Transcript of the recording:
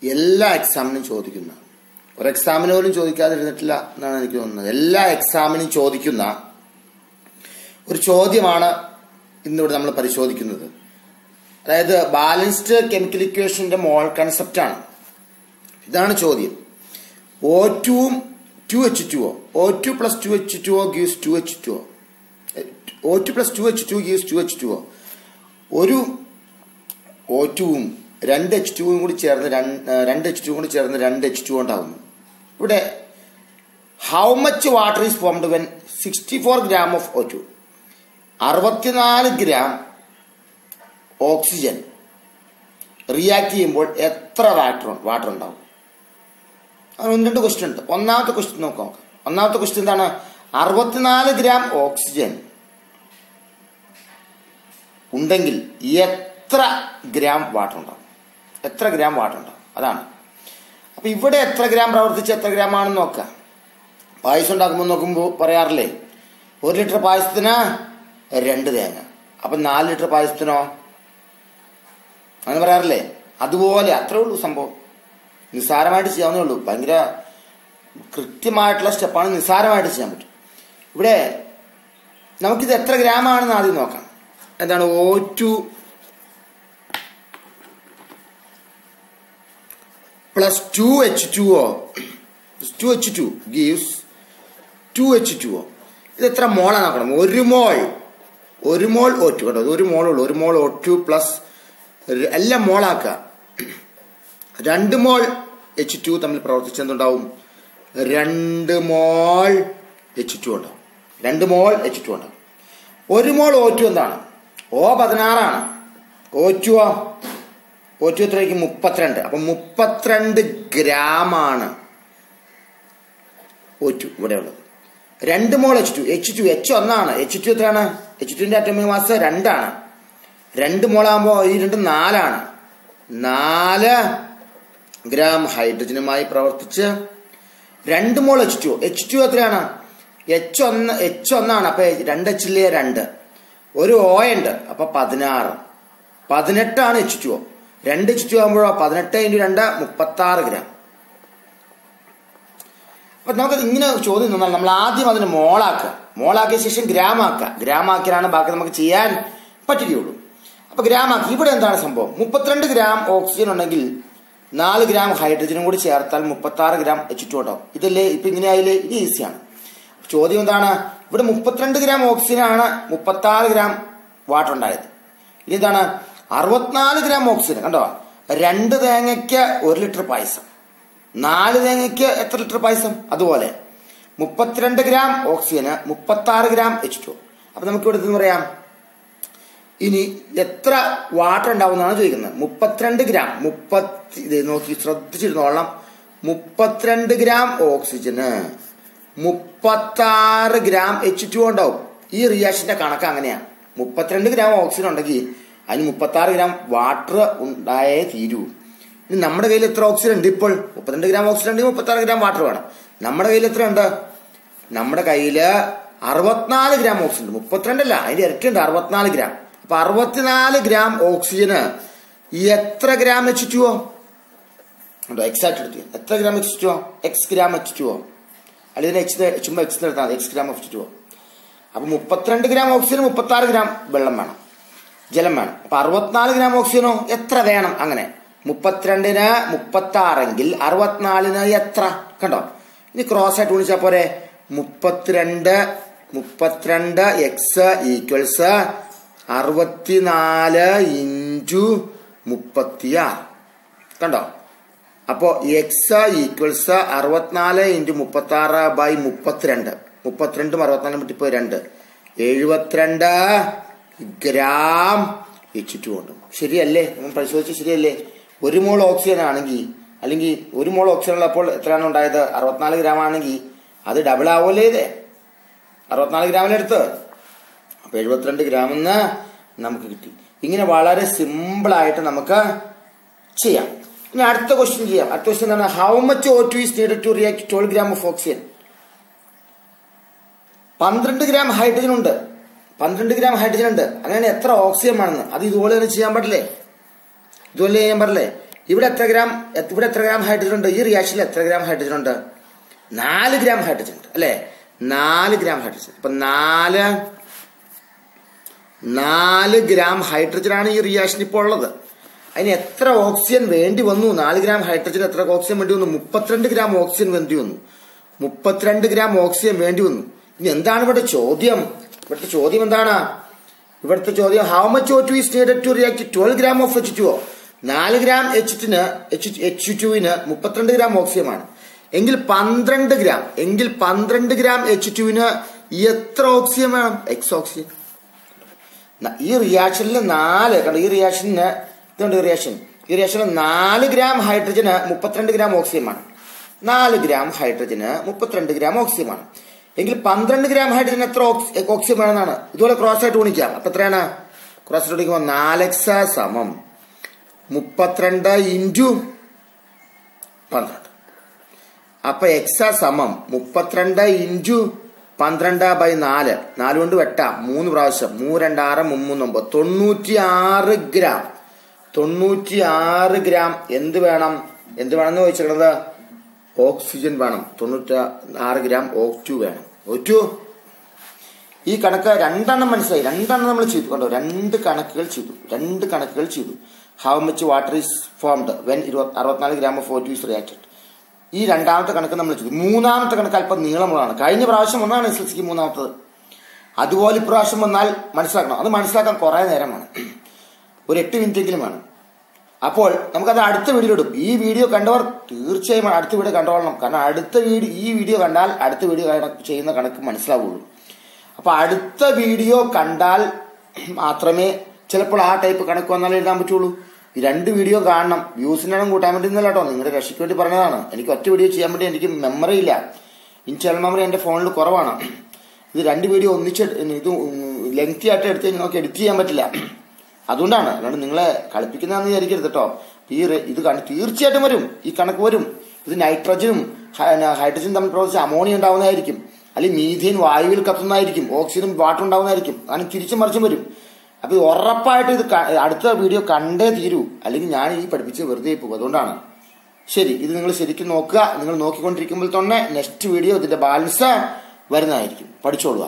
എല്ലാ എക്സാമിനും ചോദിക്കുന്ന, ഒരു എക്സാമിന് പോലും ചോദിക്കാതിരുന്നിട്ടില്ല എന്നാണ് എനിക്ക് തോന്നുന്നത്. എല്ലാ എക്സാമിനും ചോദിക്കുന്ന ഒരു ചോദ്യമാണ് ഇന്നിവിടെ നമ്മൾ പരിശോധിക്കുന്നത്. അതായത് ബാലൻസ്ഡ് കെമിക്കൽ ഇക്വേഷന്റെ മോൾ കൺസെപ്റ്റാണ്. ഇതാണ് ചോദ്യം. O2 2H2O. O2 plus 2H2O gives 2H2O. O2 plus 2H2 gives 2H2O. ഒരു O2ഉം 2H2ഉം കൂടി ചേർന്ന് 2H2 ഉണ്ടാകുന്നു. ഇവിടെ how much water is formed when 64 gram of O2. 64 gram oxygen react ചെയ്യുമ്പോൾ എത്ര വാട്ടർ ഉണ്ടാവും? അങ്ങനെ 1-2 ക്വസ്റ്റ്യൻ ഉണ്ട്. ഒന്നാമത്തെ ക്വസ്റ്റ്യൻ നോക്കാം. ഒന്നാമത്തെ ക്വസ്റ്റ്യൻ എന്താണ്? 64 gram ഓക്സിജൻ ഉണ്ടെങ്കിൽ എത്ര ഗ്രാം വാട്ടർ ഉണ്ടാവും? എത്ര ഗ്രാം വാട്ടർ ഉണ്ടാവും? അതാണ്. അപ്പൊ ഇവിടെ എത്ര ഗ്രാം പ്രവർത്തിച്ച് എത്ര ഗ്രാം ആണെന്ന് നോക്കാം. പായസം ഉണ്ടാക്കുമ്പോൾ നോക്കുമ്പോൾ പറയാറില്ലേ, 1 ലിറ്റർ പായസത്തിന് 2 തേങ്ങ. അപ്പൊ 4 ലിറ്റർ പായസത്തിനോ? അങ്ങനെ പറയാറില്ലേ? അതുപോലെ അത്രേ ഉള്ളൂ സംഭവം. നിസ്സാരമായിട്ട് ചെയ്യാവുന്നേ ഉള്ളൂ. ഭയങ്കര കൃത്യമായിട്ടുള്ള സ്റ്റെപ്പാണ്. നിസ്സാരമായിട്ട് ചെയ്യാൻ പറ്റും. ഇവിടെ നമുക്കിത് എത്ര ഗ്രാം ആണെന്ന് ആദ്യം നോക്കാം. എന്താണ്? O2 plus 2H2O. 2H2 gives 2H2O. ഇത് എത്ര മോളാണ് നോക്കണം. 1 മോൾ O2 കേട്ടോ. 1 മോൾ ഉള്ളൂ. 1 മോൾ O2 പ്ലസ് എല്ലാം മോളാക്കുക. 2 മോൾ H2 തമ്മിൽ പ്രവർത്തിച്ച് എന്തുണ്ടാവും? 2 മോൾ H2 ഉണ്ടാവും. 2 മോൾ H2 ഉണ്ടാവും. 1 മോൾ O2 എന്താണ്? O16 ആണ്. O2 എത്രയ്ക്ക്? 32. അപ്പൊ 32 ഗ്രാമാണ് O2 ഇവിടെ ഉള്ളത്. 2 മോൾ H ഒന്നാണ്. H2 എത്രയാണ്? H2ന്റെ അറ്റോമിക് മാസ് 2 ആണ്. 2 മോൾ ആകുമ്പോൾ ഈ 2 4 ആണ്. 4 ഗ്രാം ഹൈഡ്രജനുമായി പ്രവർത്തിച്ച് 2 മോൾ H2 എത്രയാണ്? H ഒന്നാണ്. അപ്പൊ 2H 2. ഒരു O ഉണ്ട്. അപ്പൊ 16. 18 ആണ് H2O. 2H2 ആകുമ്പോഴോ 18 × 2 36 gram. അപ്പൊ നമുക്ക് ഇങ്ങനെ ചോദ്യം തന്നാൽ നമ്മൾ ആദ്യം അതിന് മോളാക്കിയ ശേഷം ഗ്രാം ആക്കിയാലാണ് ബാക്കി നമുക്ക് ചെയ്യാൻ പറ്റുകയുള്ളൂ. അപ്പൊ ഗ്രാം ആക്കി. ഇവിടെ എന്താണ് സംഭവം? 32 ഗ്രാം ഓക്സിജൻ ഉണ്ടെങ്കിൽ 4 ഗ്രാം ഹൈഡ്രജനും കൂടി ചേർത്താൽ 36 ഗ്രാം H2 ഉണ്ടാവും. ഇതല്ലേ ഇപ്പൊ ഇങ്ങനെ ആയില്ലേ? ഇത് ഈസിയാണ്. ചോദ്യം എന്താണ്? ഇവിടെ 32 ഗ്രാം ഓക്സിജനാണ് 36 ഗ്രാം വാട്ടർ ഉണ്ടായത്. ഇനി എന്താണ്? 64 ഗ്രാം ഓക്സിജൻ. കണ്ടോ? 2 തേങ്ങയ്ക്ക് 1 ലിറ്റർ പായസം. 4 തേങ്ങയ്ക്ക് എത്ര ലിറ്റർ പായസം? അതുപോലെ 32 ഗ്രാം ഓക്സിജന് 36 ഗ്രാം H2. അപ്പൊ നമുക്ക് ഇവിടെ എന്ന് പറയാം. ഇനി എത്ര വാട്ടർ ഉണ്ടാവുന്നതാണ് ചോദിക്കുന്നത്. 32 ഗ്രാം നോക്കി ശ്രദ്ധിച്ചിരുന്നോളണം. 32 ഗ്രാം ഓക്സിജന് 36 ഗ്രാം H2 ഉണ്ടാവും. ഈ റിയാക്ഷന്റെ കണക്ക് അങ്ങനെയാണ്. 32 ഗ്രാം ഓക്സിജൻ ഉണ്ടെങ്കിൽ അതിന് 36 ഗ്രാം വാട്ടർ ഉണ്ടായേ തീരൂ. ഇനി നമ്മുടെ കയ്യിൽ എത്ര ഓക്സിജൻ ഉണ്ട്? ഇപ്പോൾ 32 ഗ്രാം ഓക്സിജൻ ഉണ്ടെങ്കിൽ 36 ഗ്രാം വാട്ടർ വേണം. നമ്മുടെ കയ്യിൽ എത്ര ഉണ്ട്? നമ്മുടെ കയ്യില് 64 ഗ്രാം ഓക്സിജൻ ഉണ്ട്. 32 അല്ല, അതിന്റെ ഇരട്ടിയുണ്ട്. 64 ഗ്രാം. അപ്പൊ 64 ഗ്രാം ഓക്സിജന് എത്ര ഗ്രാം H2O? എക്സാക്ട് എടുത്തു. എത്ര gram H2O? X gram H2O. അല്ലെങ്കിൽ ചുമ്മാ എക്സ് എടുത്താൽ എക്സ് ഗ്രാം H2O. അപ്പൊ 32 ഗ്രാം ഓക്സിജന് 36 ഗ്രാം ജലം വേണം. അപ്പൊ 64 ഗ്രാം ഓക്സിജനോ എത്ര വേണം? അങ്ങനെ 32ന് 36 എങ്കിൽ 64ന് എത്ര? കണ്ടോ? ഇനി ക്രോസ് ആയിട്ട് ഗുണിച്ചാൽ പോരെ. 32 എക്സ് ഈക്വൽസ് 64 × 36. കണ്ടോ? അപ്പോ എക്സ് ഈക്വൽസ് 64 × 36/32. 32 64 വിട്ടിപ്പോ 2. 72 ഗ്രാം H2 ഉണ്ട്. ശരിയല്ലേ? നമ്മൾ പരിശോധിച്ച് ശരിയല്ലേ? 1 മോൾ ഓക്സിജൻ ആണെങ്കിൽ, അല്ലെങ്കിൽ 1 മോൾ ഓക്സിജൻ ഉള്ളപ്പോൾ എത്രയാണ് ഉണ്ടായത്? 64 ഗ്രാം ആണെങ്കിൽ അത് ഡബിൾ ആവുമല്ലേ? ഇത് 64 ഗ്രാമിലെടുത്ത്. അപ്പൊ 72 ഗ്രാം എന്ന് നമുക്ക് കിട്ടി. ഇങ്ങനെ വളരെ സിമ്പിളായിട്ട് നമുക്ക് ചെയ്യാം. ഇനി അടുത്ത ക്വസ്റ്റ്യൻ ചെയ്യാം. അടുത്ത ക്വസ്റ്റ്യൻ എന്താണ്? How much O2 is needed to react 12 gram of oxygen. 12 gram hydrogen ഉണ്ട്. 12 ഗ്രാം ഹൈഡ്രജൻ ഉണ്ട്. അങ്ങനെ എത്ര ഓക്സിജൻ വേണമെന്ന് അത് ഇതുപോലെ തന്നെ ചെയ്യാൻ പറ്റില്ലേ? ഇവിടെ എത്ര ഗ്രാം ഹൈഡ്രജൻ ഉണ്ട്? ഈ റിയാക്ഷനിൽ എത്ര ഗ്രാം ഹൈഡ്രജൻ ഉണ്ട്? 4 ഗ്രാം ഹൈഡ്രജൻ ഉണ്ട് അല്ലെ? 4 ഗ്രാം ഹൈഡ്രജൻ. അപ്പൊ 4 ഗ്രാം ഹൈഡ്രജൻ ആണ് ഈ റിയാക്ഷൻ ഇപ്പോൾ ഉള്ളത്. അതിന് എത്ര ഓക്സിജൻ വേണ്ടി വന്നു? 4 ഗ്രാം ഹൈഡ്രജൻ എത്ര ഓക്സിജൻ വേണ്ടി വന്നു? 32 ഗ്രാം ഓക്സിജൻ വേണ്ടി വന്നു. 32 ഗ്രാം ഓക്സിജൻ വേണ്ടി വന്നു. ഇനി എന്താണ് ഇവിടുത്തെ ചോദ്യം? ഇവിടുത്തെ ചോദ്യം എന്താണ്? ഇവിടുത്തെ ചോദ്യം how much O2 is needed to react 12 gram of H2O. 4 gram H2ന് 32 ഗ്രാം ഓക്സിജനാണ് എങ്കിൽ 12 ഗ്രാം H2ന് എത്ര ഓക്സിജൻ വേണം? X oxygen. ഈ റിയാക്ഷനിൽ 4 കണ്ടോ? ഈ റിയാക്ഷന് ഇതുണ്ട്. ഈ റിയാക്ഷനിൽ 4 ഗ്രാം ഹൈഡ്രജന് 32 ഗ്രാം ഓക്സിജനാണ്. 4 ഗ്രാം ഹൈഡ്രജന് 32 ഗ്രാം ഓക്സിജനാണ് എങ്കിൽ 12 ഗ്രാം ഹൈഡ്രജൻ എത്ര ഓക്സിജൻ വേണമെന്നാണ്. ഇതുപോലെ ക്രോസ് ആയിട്ട് ഗുണിക്കാം. അപ്പൊ എത്രയാണ്? ക്രോസ് ആയിട്ട് ഗുണിക്കുമ്പോൾ 4x സമം 32 ഇൻറ്റു 12. അപ്പൊ എക്സ സമം 32 ഇൻറ്റു 12/4. 4 കൊണ്ട് വെട്ടാം. 3 പ്രാവശ്യം. 3 2 6 3 96 ഗ്രാം. 96 ഗ്രാം എന്ത് വേണമെന്ന് ചോദിച്ചിട്ടുള്ളത്? ഓക്സിജൻ വേണം. 96 ഗ്രാം O2 വേണം. O2 ഈ കണക്ക് 2 എണ്ണം മനസ്സിലായി. 2 എണ്ണം നമ്മൾ ചെയ്തു. കണ്ടോ? 2 കണക്കുകൾ ചെയ്തു. How much water is formed when 64 gram of O2 is reacted. ഈ 2ാമത്തെ കണക്ക് നമ്മൾ ചെയ്തു. 3ാമത്തെ കണക്ക് അല്പം നീളമുള്ളതാണ്. കഴിഞ്ഞ പ്രാവശ്യം വന്നാണ് SLCക്ക് 3ാമത്തത്. അതുപോലെ ഇപ്രാവശ്യം വന്നാൽ മനസ്സിലാക്കണം. അത് മനസ്സിലാക്കാൻ കുറെ നേരമാണ്. ഒരു 8 മിനിറ്റെങ്കിലും വേണം. അപ്പോൾ നമുക്കത് അടുത്ത വീഡിയോ ഇടും. ഈ വീഡിയോ കണ്ടവർ തീർച്ചയായും അടുത്ത വീഡിയോ കണ്ടോളണം. കാരണം ഈ വീഡിയോ കണ്ടാൽ അടുത്ത വീഡിയോ ചെയ്യുന്ന കണക്ക് മനസ്സിലാവുള്ളൂ. അപ്പൊ അടുത്ത വീഡിയോ കണ്ടാൽ മാത്രമേ ചിലപ്പോൾ ആ ടൈപ്പ് കണക്ക് വന്നാലേ എഴുതാൻ പറ്റുള്ളൂ. ഈ 2 വീഡിയോ കാണണം. വ്യൂസിനെണ്ണം കൂട്ടാൻ വേണ്ടി ഇന്നല്ല കേട്ടോ, നിങ്ങളുടെ രക്ഷയ്ക്ക് വേണ്ടി പറഞ്ഞതാണ്. എനിക്ക് ഒറ്റ വീഡിയോ ചെയ്യാൻ വേണ്ടി എനിക്ക് മെമ്മറി ഇല്ല. ഇൻസ്റ്റാൾ മെമ്മറി എന്റെ ഫോണിൽ കുറവാണ്. ഇത് 2 വീഡിയോ ഒന്നിച്ച് ഇത് ലെങ്തി ആയിട്ട് എടുത്ത് കഴിഞ്ഞാൽ നമുക്ക് എഡിറ്റ് ചെയ്യാൻ പറ്റില്ല. അതുകൊണ്ടാണ്. അല്ലാണ്ട് നിങ്ങളെ കളിപ്പിക്കുന്നതെന്ന് വിചാരിക്കരുത് കേട്ടോ. ഇത് തീർച്ചയായിട്ടും വരും. ഈ കണക്ക് വരും. ഇത് നൈട്രജനും ഹൈഡ്രജനും തമ്മിൽ പ്രവർത്തിച്ച് അമോണിയ ഉണ്ടാവുന്നതായിരിക്കും. അല്ലെങ്കിൽ മീഥേൻ വായുവിൽ കത്തുന്നതായിരിക്കും. ഓക്സിജനും വാട്ടർ ഉണ്ടാവുന്നതായിരിക്കും. അങ്ങനെ തിരിച്ചും മറിച്ചും വരും. അപ്പൊ ഉറപ്പായിട്ട് ഇത് അടുത്ത വീഡിയോ കണ്ടേ തീരൂ. അല്ലെങ്കിൽ ഞാൻ ഈ പഠിപ്പിച്ച് വെറുതെ പോകും. അതുകൊണ്ടാണ്. ശരി, ഇത് നിങ്ങൾ ശരിക്കും നോക്കുക. നിങ്ങൾ നോക്കിക്കൊണ്ടിരിക്കുമ്പോൾ തന്നെ നെക്സ്റ്റ് വീഡിയോ ഇതിന്റെ ബാലൻസ് വരുന്നതായിരിക്കും. പഠിച്ചോളുക.